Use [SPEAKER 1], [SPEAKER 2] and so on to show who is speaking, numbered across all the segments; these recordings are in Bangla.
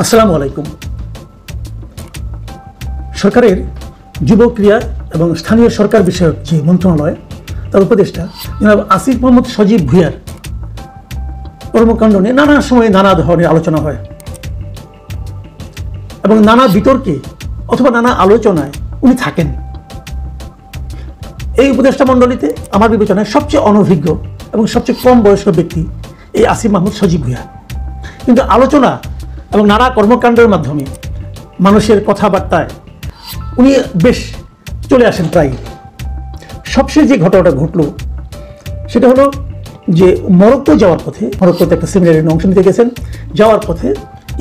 [SPEAKER 1] আসসালামু আলাইকুম। সরকারের যুব ক্রিয়া এবং স্থানীয় সরকার বিষয়ক যে মন্ত্রণালয় তার উপদেষ্টা জনাব আসিফ মোহাম্মদ সজীব ভুঁইয়ার কর্মকাণ্ড নিয়ে নানা সময়ে নানা ধরনের আলোচনা হয় এবং নানা বিতর্কে অথবা নানা আলোচনায় উনি থাকেন। এই উপদেষ্টা মণ্ডলীতে আমার বিবেচনায় সবচেয়ে অনভিজ্ঞ এবং সবচেয়ে কম বয়স্ক ব্যক্তি এই আসিফ মোহাম্মদ সজীব ভুঁইয়া। কিন্তু আলোচনা এবং নানা কর্মকাণ্ডের মাধ্যমে মানুষের কথাবার্তায় উনি বেশ চলে আসেন প্রায়। সবশেষ যে ঘটনাটা ঘটল সেটা হলো যে মরক্কো যাওয়ার পথে, মরক্কোতে একটা সেমিনারে অংশ নিতে গেছেন, যাওয়ার পথে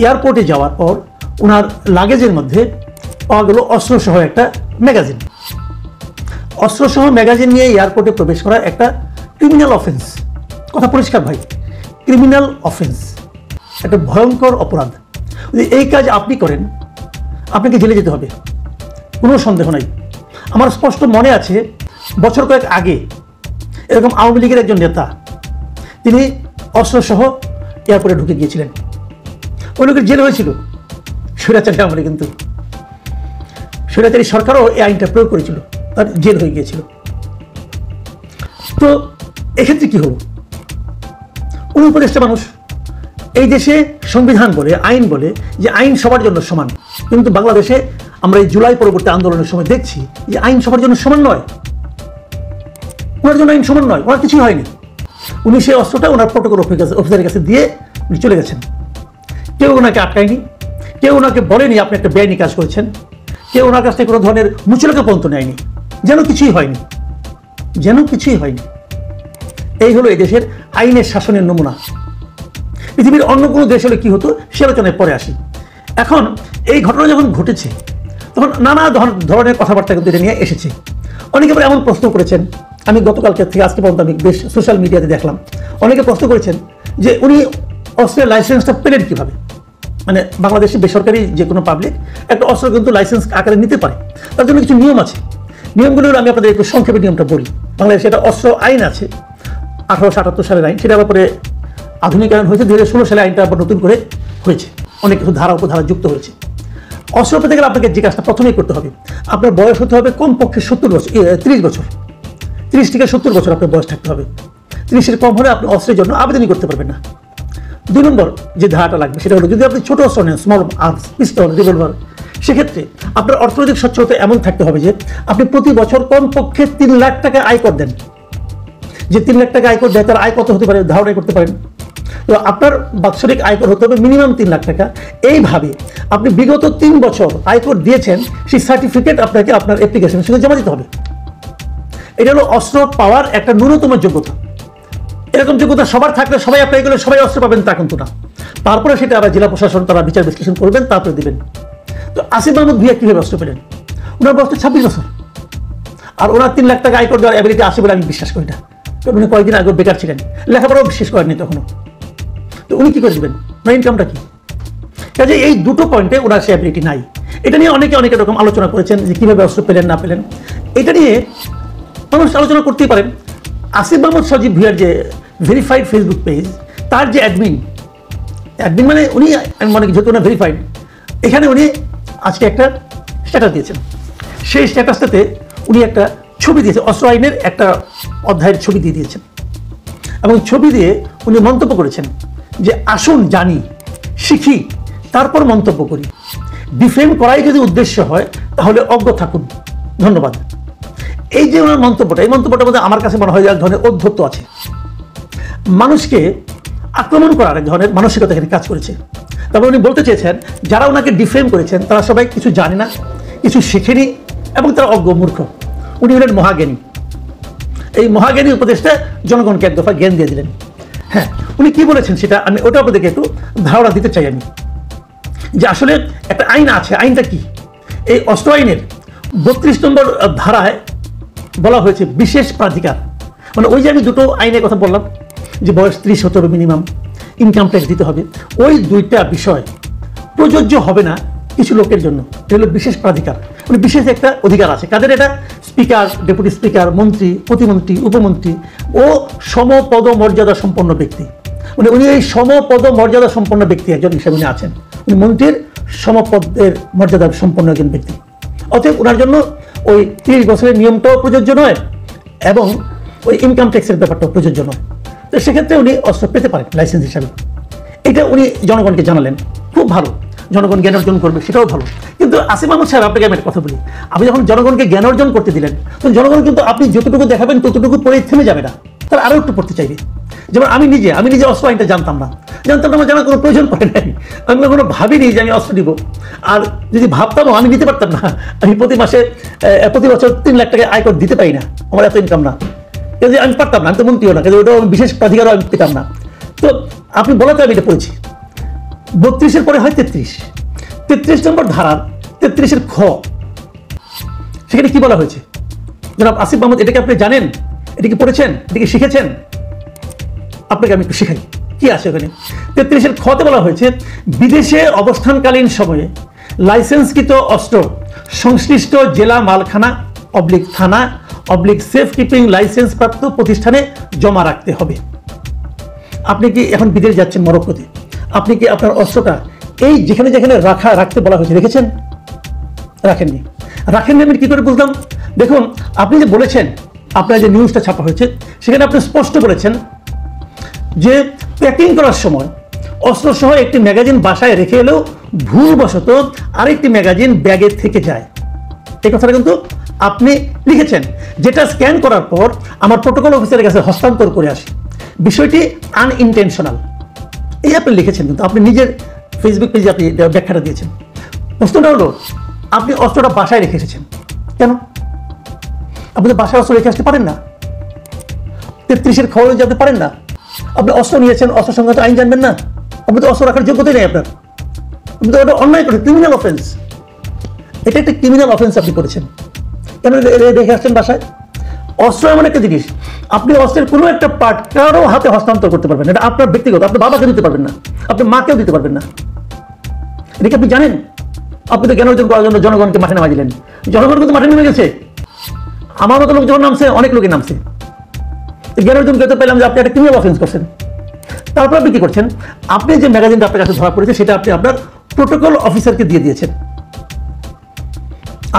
[SPEAKER 1] এয়ারপোর্টে যাওয়ার পর ওনার লাগেজের মধ্যে পাওয়া গেল অস্ত্রসহ একটা ম্যাগাজিন। অস্ত্রসহ ম্যাগাজিন নিয়ে এয়ারপোর্টে প্রবেশ করা একটা ক্রিমিনাল অফেন্স। কথা পরিষ্কার ভাই, ক্রিমিনাল অফেন্স, একটা ভয়ঙ্কর অপরাধ। যদি এই কাজ আপনি করেন আপনাকে জেলে যেতে হবে, কোনো সন্দেহ নাই। আমার স্পষ্ট মনে আছে বছর কয়েক আগে এরকম আওয়ামী লীগের একজন নেতা তিনি অস্ত্রসহ এয়ারপোর্টে ঢুকে গিয়েছিলেন। ওই লোকের জেল হয়েছিল স্বৈরাচারী আমলে, কিন্তু স্বৈরাচারী সরকারও এই আইনটা প্রয়োগ করেছিল, তার জেল হয়ে গিয়েছিল। তো এক্ষেত্রে কি হল? উনি উপদেষ্টা মানুষ। এই দেশে সংবিধান বলে, আইন বলে যে আইন সবার জন্য সমান, কিন্তু বাংলাদেশে আমরা এই জুলাই পরবর্তী আন্দোলনের সময় দেখছি যে আইন সবার জন্য সমান নয়। ওনার জন্য আইন সমান নয়, ওনার কিছুই হয়নি। উনি সেই অস্ত্রটা ওনার প্রটোকল অফিসারের কাছে দিয়ে উনি চলে গেছেন। কেউ ওনাকে আটকায়নি, কেউ ওনাকে বলেনি আপনি একটা বেআইনি কাজ করেছেন, কেউ ওনার কাছ থেকে কোনো ধরনের মুচলেখা পর্যন্ত নেয়নি, যেন কিছুই হয়নি, যেন কিছুই হয়নি। এই হলো এই দেশের আইনের শাসনের নমুনা। পৃথিবীর অন্য কোনো দেশ হলে কি হতো সে আলোচনায় পরে আসি। এখন এই ঘটনা যখন ঘটেছে তখন নানা ধরনের কথাবার্তা কিন্তু এটা নিয়ে এসেছে। অনেকে পরে এমন প্রশ্ন করেছেন, আমি গতকালকে থেকে আজকে পর্যন্ত আমি বেশ সোশ্যাল মিডিয়াতে দেখলাম, অনেকে প্রশ্ন করেছেন যে উনি অস্ত্রের লাইসেন্সটা পেলেন কীভাবে। মানে বাংলাদেশে বেসরকারি যে কোনো পাবলিক একটা অস্ত্র কিন্তু লাইসেন্স আকারে নিতে পারে, তার জন্য কিছু নিয়ম আছে। নিয়মগুলো আমি আপনাদের একটু সংক্ষেপে নিয়মটা বলি। বাংলাদেশে একটা অস্ত্র আইন আছে 1878 সালের আইন, সেটা ব্যাপারে আধুনিকায়ন হয়েছে 2016 সালে আইনটা আবার নতুন করে হয়েছে, অনেক কিছু ধারা উপধারা যুক্ত হয়েছে। অস্ত্র পেতে গেলে আপনাকে যে কাজটা প্রথমেই করতে হবে, আপনার বয়স হতে হবে কমপক্ষে 30 বছর, 30 বছর, 30 থেকে 70 বছর আপনার বয়স থাকতে হবে। 30-এর কম হলে আপনি অস্ত্রের জন্য আবেদনই করতে পারবেন না। 2 নম্বর যে ধারাটা লাগবে সেটা হলো যদি আপনি ছোট অস্ত্র নেন, স্মল আর্মস, পিস্তল, রিভলভার, সেক্ষেত্রে আপনার অর্থনৈতিক সচ্ছলতা এমন থাকতে হবে যে আপনি প্রতি বছর কমপক্ষে 3 লাখ টাকা আয়কর দেন। যে 3 লাখ টাকা আয়কর দেয় তার আয় কত হতে পারে ধারণা করতে পারেন? তো আপনার বাৎসরিক আয়কর হতে হবে মিনিমাম 3 লাখ টাকা। এইভাবে আপনি বিগত 3 বছর আয়কর দিয়েছেন সেই সার্টিফিকেট আপনাকে আপনার অ্যাপ্লিকেশনের সঙ্গে জমা দিতে হবে। এটা হলো অস্ত্র পাওয়ার একটা ন্যূনতম যোগ্যতা। এরকম যোগ্যতা সবার থাকলে সবাই অ্যাপ্লাই করলে সবাই অস্ত্র পাবেন তা কিন্তু না। তারপরে সেটা আবার জেলা প্রশাসন তারা বিচার বিশ্লেষণ করবেন, তারপরে দেবেন। তো আসিফ মোহাম্মদ ভুঁইয়া কীভাবে অস্ত্র পেলেন? ওনার বয়স 26 বছর, আর ওনার 3 লাখ টাকা আয়কর দেওয়ার অ্যাবিলিটি আছে বলে আমি বিশ্বাস করি না। উনি কয়েকদিন আগে বেকার ছিলেন, লেখাপড়াও বিশ্বাস করেননি তখনও। তো উনি কী করে দেবেন? ওনার ইনকামটা কী? কাজে এই দুটো পয়েন্টে ওনার সে অ্যাবিলিটি নাই। এটা নিয়ে অনেক রকম আলোচনা করেছেন যে কীভাবে অস্ত্র পেলেন না পেলেন। এটা নিয়ে মানুষ আলোচনা করতেই পারেন। আসিফ মোহাম্মদ সজীব ভুঁইয়ার যে ভেরিফাইড ফেসবুক পেজ, তার যে অ্যাডমিন মানে উনি, আমি মনে করি যেহেতু ওনার ভেরিফাইড, এখানে উনি আজকে একটা স্ট্যাটাস দিয়েছেন। সেই স্ট্যাটাসটাতে উনি একটা ছবি দিয়েছে, অস্ত্র আইনের একটা অধ্যায়ের ছবি দিয়ে দিয়েছেন এবং ছবি দিয়ে উনি মন্তব্য করেছেন যে আসুন জানি, শিখি, তারপর মন্তব্য করি। ডিফেম করাই যদি উদ্দেশ্য হয় তাহলে অজ্ঞ থাকুন। ধন্যবাদ। এই যে ওনার মন্তব্যটা, এই মন্তব্যটার মধ্যে আমার কাছে মনে হয় এক ধরনের অধ্যত্ব আছে। মানুষকে আক্রমণ করার এক ধরনের মানসিকতা এখানে কাজ করেছে। তারপর উনি বলতে চেয়েছেন যারা ওনাকে ডিফেম করেছেন তারা সবাই কিছু জানে না, কিছু শেখেনি এবং তারা অজ্ঞ, মূর্খ। উনি হলেন মহাজ্ঞানী। এই মহাজ্ঞানী উপদেশটা জনগণকে এক দফা জ্ঞান দিয়ে দিলেন। হ্যাঁ, উনি কি বলেছেন সেটা আমি ওটা আপনাদেরকে একটু ধারণা দিতে চাই আমি, যে আসলে একটা আইন আছে। আইনটা কি? এই অস্ত্র আইনের 32 নম্বর ধারায় বলা হয়েছে বিশেষ প্রাধিকার। মানে ওই যে আমি দুটো আইনের কথা বললাম যে বয়স 30 হতে হবে, মিনিমাম ইনকাম ট্যাক্স দিতে হবে, ওই 2টা বিষয় প্রযোজ্য হবে না কিছু লোকের জন্য। এটা হলো বিশেষ প্রাধিকার, মানে বিশেষ একটা অধিকার আছে। কাদের এটা? স্পিকার, ডেপুটি স্পিকার, মন্ত্রী, প্রতিমন্ত্রী, উপমন্ত্রী ও সমপদ মর্যাদা সম্পন্ন ব্যক্তি। মানে উনি এই সমপদ মর্যাদা সম্পন্ন ব্যক্তি একজন হিসেবে উনি আছেন। উনি মন্ত্রীর সমপদের মর্যাদা সম্পন্ন একজন ব্যক্তি। অতএব ওনার জন্য ওই 30 বছরের নিয়মটাও প্রযোজ্য নয় এবং ওই ইনকাম ট্যাক্সের ব্যাপারটাও প্রযোজ্য নয়। তো সেক্ষেত্রে উনি অস্ত্র পেতে পারেন লাইসেন্স হিসাবে। এটা উনি জনগণকে জানালেন, খুব ভালো, জনগণ জ্ঞান অর্জন করবে, সেটাও ভালো। কিন্তু আসিফ মাহমুদ সাহেব, আপনাকে আমি একটা কথা বলি, আপনি যখন জনগণকে জ্ঞান অর্জন করতে দিলেন, তখন জনগণ কিন্তু আপনি যতটুকু দেখাবেন ততটুকু পরে থেমে যাবে না, তারা আরও একটু পড়তে চাইবে। যেমন আমি নিজে অস্ত্র আইনটা জানতাম না, আমার জানার কোনো প্রয়োজন পড়ে নাই। আমি কখনো ভাবিনি যে আমি অস্ত্র নিব, আর যদি ভাবতামও আমি নিতে পারতাম না। আমি প্রতি বছর 3 লাখ টাকা আয়কর দিতে পারি না, আমার এত ইনকাম না, কিন্তু আমি পারতাম না, আমি তো মন্ত্রীও না, কিন্তু ওটাও বিশেষ অধিকারও আমি পেতাম না। তো আপনি বলাতে আমি এটা পড়েছি, 32-এর পরে হয় 33 নম্বর ধারার 33-এর খ, সেখানে কি বলা হয়েছে জনাব আসিফ মাহমুদ? এটাকে আপনি জানেন? এটা কি পড়েছেন? এটা কি শিখেছেন? আপনাকে আমি একটু শেখাই কি আছে ওখানে। 33-এর খতে বলা হয়েছে, বিদেশে অবস্থানকালীন সময়ে লাইসেন্সকৃত অস্ত্র সংশ্লিষ্ট জেলা মালখানা থানা সেফ কিপিং লাইসেন্স প্রাপ্ত প্রতিষ্ঠানে জমা রাখতে হবে। আপনি কি এখন বিদেশ যাচ্ছেন মরক্কোতে, আপনি কি আপনার অস্ত্রটা এই যেখানে রাখতে বলা হয়েছে রেখেছেন? রাখেননি। আমি কি করে বুঝলাম? দেখুন, আপনি যে বলেছেন, আপনার যে নিউজটা ছাপা হয়েছে সেখানে আপনি স্পষ্ট বলেছেন যে প্যাকিং করার সময় অস্ত্র সহ একটি ম্যাগাজিন বাসায় রেখে এলেও ভুলবশত আরেকটি ম্যাগাজিন ব্যাগে থেকে যায়। এই কথাটা কিন্তু আপনি লিখেছেন, যেটা স্ক্যান করার পর আমার প্রোটোকল অফিসারের কাছে হস্তান্তর করে আসি। বিষয়টি আনইনটেনশনাল, এই আপনি লিখেছেন, কিন্তু আপনি নিজের ফেসবুক পেজে আপনি ব্যাখ্যাটা দিয়েছেন। প্রশ্নটা হলো, আপনি অস্ত্রটা বাসায় রেখে এসেছেন কেন? আপনি তো বাসায় অস্ত্র রেখে আসতে পারেন না, 33-এর খবর যেতে পারেন না। আপনি অস্ত্র নিয়েছেন, অস্ত্র সংক্রান্ত আইন জানবেন না? আপনি তো অস্ত্র রাখার যোগ্যতাই নেই আপনার, আপনি তো ওটা অন্যায় করেছেন, ক্রিমিনাল অফেন্স। এটা একটা ক্রিমিনাল অফেন্স আপনি করেছেন। কেন রেখে আসছেন বাসায়? অস্ত্র এমন একটা জিনিস, আপনি অস্ত্রের কোনো একটা পার্ট কারো হাতে হস্তান্তর করতে পারবেন না, এটা আপনার ব্যক্তিগত, আপনার বাবাকে দিতে পারবেন না, আপনার মাকেও দিতে পারবেন না। এটা কি আপনি জানেন? আপনি তো জ্ঞান অর্জন করার জন্য জনগণকে মাঠে নামা দিলেন, জনগণ কিন্তু মাঠে নেমে গেছে। আমার মতো লোক যখন নামছে, অনেক লোকে নামছে, জ্ঞান অর্জন করতে পেলাম যে আপনি একটা ক্রিমিনাল অফেন্স করছেন। তারপর আপনি কি করছেন? আপনি যে ম্যাগাজিনটা আপনার কাছে ধরা পড়েছে সেটা আপনি আপনার প্রোটোকল অফিসারকে দিয়ে দিয়েছেন।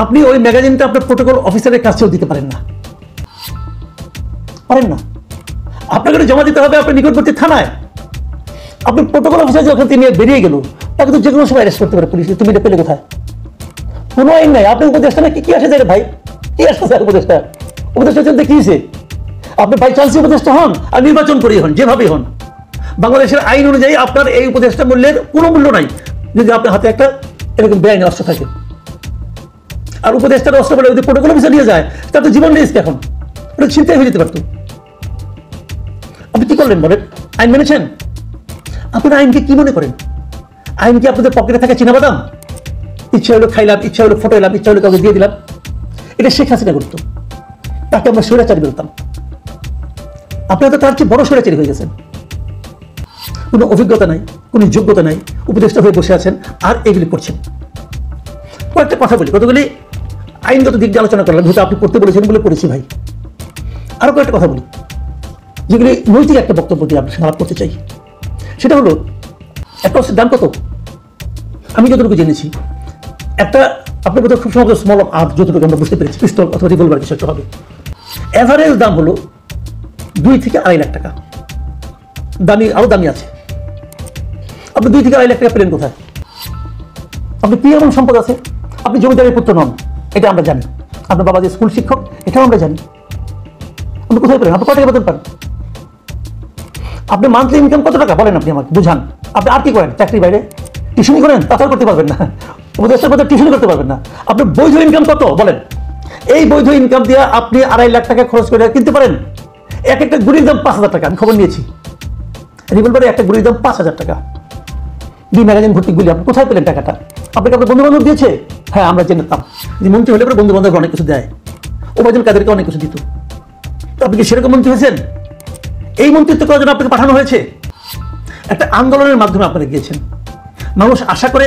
[SPEAKER 1] আপনি ওই ম্যাগাজিনটা আপনার প্রোটোকল অফিসারের কাছেও দিতে পারেন না, আপনাকে জমা দিতে হবে আপনার নিকটবর্তী থানায়। আপনি প্রোটোকল অফিসার যখন তিনি বেরিয়ে গেল, তাকে তো যে কোনো সময় অ্যারেস্ট করতে পারে পুলিশ। তুমি এটা পেলে কোথায়? কোনো আইন নাই। আপনি উপদেষ্টা না, কি আসে যায় ভাই? কি আসতে চায় উপদেষ্টা চলতে কি হয়েছে? আপনি বাই চান্স উপদেষ্টা হন আর নির্বাচন করেই হন, যেভাবেই হন, বাংলাদেশের আইন অনুযায়ী আপনার এই উপদেষ্টা মূল্যের কোনো মূল্য নাই যদি আপনার হাতে একটা এরকম বেআইনি অস্ত্র থাকে। আর উপদেষ্টার অস্ত্র বলে যদি প্রোটোকল অফিসার নিয়ে যায়, তার তো জীবন রিস্ক, এখন ওটা ছিনতাই হয়ে যেতে পারতো। আপনি কি করলেন বলেন? আইন মেনেছেন? আপনারা আইনকে কি মনে করেন? আইন কি আপনাদের পকেটে থাকে চিনাবাদাম? ইচ্ছা হলো খাইলাম, ইচ্ছা হলো ফটোলাম, ইচ্ছা হলো কাউকে দিয়ে দিলাম। এটা শেখ হাসিনা করতো, তাকে আমরা স্বৈরাচারী বলতাম। আপনারা তো তার চেয়ে বড় স্বৈরাচারী হয়ে গেছেন। কোনো অভিজ্ঞতা নাই, কোনো যোগ্যতা নাই, উপদেষ্টা হয়ে বসে আছেন আর এগুলি করছেন। কয়েকটা কথা বলি, কতগুলি আইনগত দিক দিয়ে আলোচনা করলাম, যেহেতু আপনি পড়তে বলেছেন বলে পড়েছি ভাই। আরো কয়েকটা কথা বলি যেগুলি নৈতিক একটা বক্তব্য দিয়ে আপনার সঙ্গে আলাপ করতে চাই। সেটা হলো, একটা অস্ত্রের দাম কত? আমি যতটুকু জেনেছি, একটা আপনার বোধহয় খুব সহজ স্মল আর্ম, যতটুকু আমরা বুঝতে পেরেছি, পিস্তল অথবা রিভলভার কিছু একটা হবে। এভারেজ দাম হলো 2 থেকে 2.5 লাখ টাকা। দামি আরো দামি আছে। আপনি 2 থেকে 2.5 লাখ টাকা পেলেন কোথায়? আপনি কি এমন সম্পদ আছে? আপনি জমিদারের পুত্র নন, এটা আমরা জানি। আপনার বাবা যে স্কুল শিক্ষক, এটাও আমরা জানি। আপনি কোথায় পেলেন? আপনি কত টাকা বেতন পান? আপনি মান্থলি ইনকাম কত টাকা বলেন? আপনি আমাকে বুঝান। আপনি আর কি করেন? চাকরি বাইরে টিউশনি করেন? তাছাড়া করতে পারবেন না, উপদেষ্টার পথে টিউশনি করতে পারবেন না। আপনি বৈধ ইনকাম কত বলেন? এই বৈধ ইনকাম দিয়ে আপনি 2.5 লাখ টাকা খরচ করে কিনতে পারেন একটা গুড়ির দাম 5,000 টাকা। আমি খবর নিয়েছি, রিভলভারে একটা গুড়ির দাম 5,000 টাকা। 2 ম্যাগাজিন ভর্তি গুলি। আপনি কোথায় পেলেন টাকাটা? আপনাকে আপনার বন্ধু বান্ধব দিয়েছে? হ্যাঁ, আমরা জেনেতাম যে মন্ত্রী হলে পরে বন্ধু বান্ধব অনেক কিছু দেয়, ওবায়দুল কাদেরকে অনেক কিছু দিত। আপনি কি সেরকম মন্ত্রী হয়েছেন? এই মন্ত্রিত্ব করার জন্য আপনাকে পাঠানো হয়েছে। একটা আন্দোলনের মাধ্যমে আপনারা গিয়েছেন। মানুষ আশা করে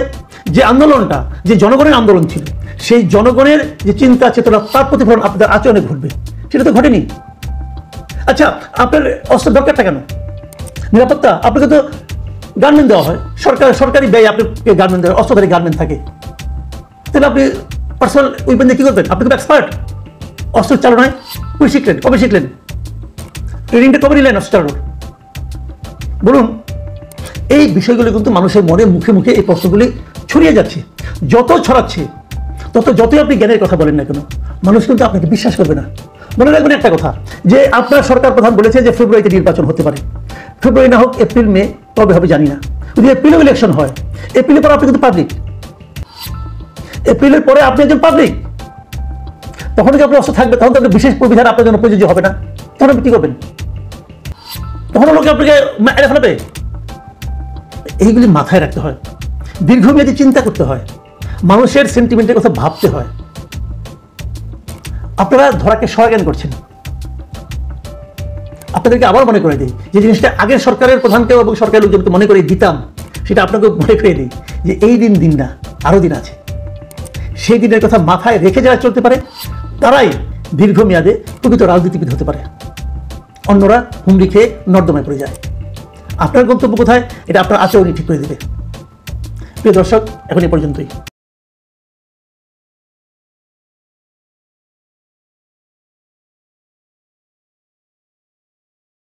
[SPEAKER 1] যে আন্দোলনটা, যে জনগণের আন্দোলন ছিল, সেই জনগণের যে চিন্তা চেতনা, তার প্রতিফলন আপনাদের আচরণে ঘটবে, সেটা তো ঘটেনি। আচ্ছা, আপনার অস্ত্র দরকারটা কেন? নিরাপত্তা। আপনাকে তো গার্মেন্ট দেওয়া হয়, সরকারি ব্যয় আপনাকে গার্মেন্ট দেওয়া, অস্ত্রধারী গার্মেন্ট থাকে, তাহলে আপনি পার্সোনাল উইপেন দিয়ে কী করবেন? আপনি খুব এক্সপার্ট অস্ত্র চালনায়। কই শিখলেন? কবে শিখলেন? ট্রেনিংটা কবে নিলেন অস্ত্র চালানোর? বলুন। এই বিষয়গুলি কিন্তু মানুষের মনে মুখে মুখে এই প্রশ্নগুলি ছড়িয়ে যাচ্ছে। যত ছড়াচ্ছে যতই আপনি জ্ঞানের কথা বলেন না কেন, মানুষ কিন্তু আপনাকে বিশ্বাস করবে না। মনে রাখবেন একটা কথা, যে আপনার সরকার প্রধান বলেছে যে ফেব্রুয়ারিতে নির্বাচন হতে পারে। ফেব্রুয়ারি না হোক, এপ্রিল মে, কবে হবে জানি না। যদি এপ্রিলেও ইলেকশন হয়, এপ্রিলের পরে আপনি কিন্তু পাবলিক, এপ্রিলের পরে আপনি একজন পাবলিক, তখন কি আপনার অস্ত্র থাকবে? তখন তো বিশেষ প্রবিধান আপনার জন্য প্রযোজ্য হবে না। তখন আপনি কি করবেন? তখন লোকে আপনাকে এড়ে ফেলবে। এইগুলি মাথায় রাখতে হয়, দীর্ঘমেয়াদী চিন্তা করতে হয়, মানুষের সেন্টিমেন্টের কথা ভাবতে হয়। আপনারা ধরাকে সহায়ন করছেন। আপনাদেরকে আবার মনে করে দিই, যে জিনিসটা আগের সরকারের প্রধানকে এবং সরকারের লোকজনকে মনে করে দিতাম, সেটা আপনাকে মনে করে দিই যে এই দিন না, আরও দিন আছে। সেই দিনের কথা মাথায় রেখে যারা চলতে পারে, তারাই দীর্ঘমেয়াদে প্রকৃত রাজনীতিবিদ হতে পারে। অন্যরা হুমড়ি খেয়ে নর্দমায় পড়ে যায়। আপনার গন্তব্য কোথায়, এটা আপনার আচরণই ঠিক করে দেবে। প্রিয় দর্শক, এখন এই পর্যন্তই।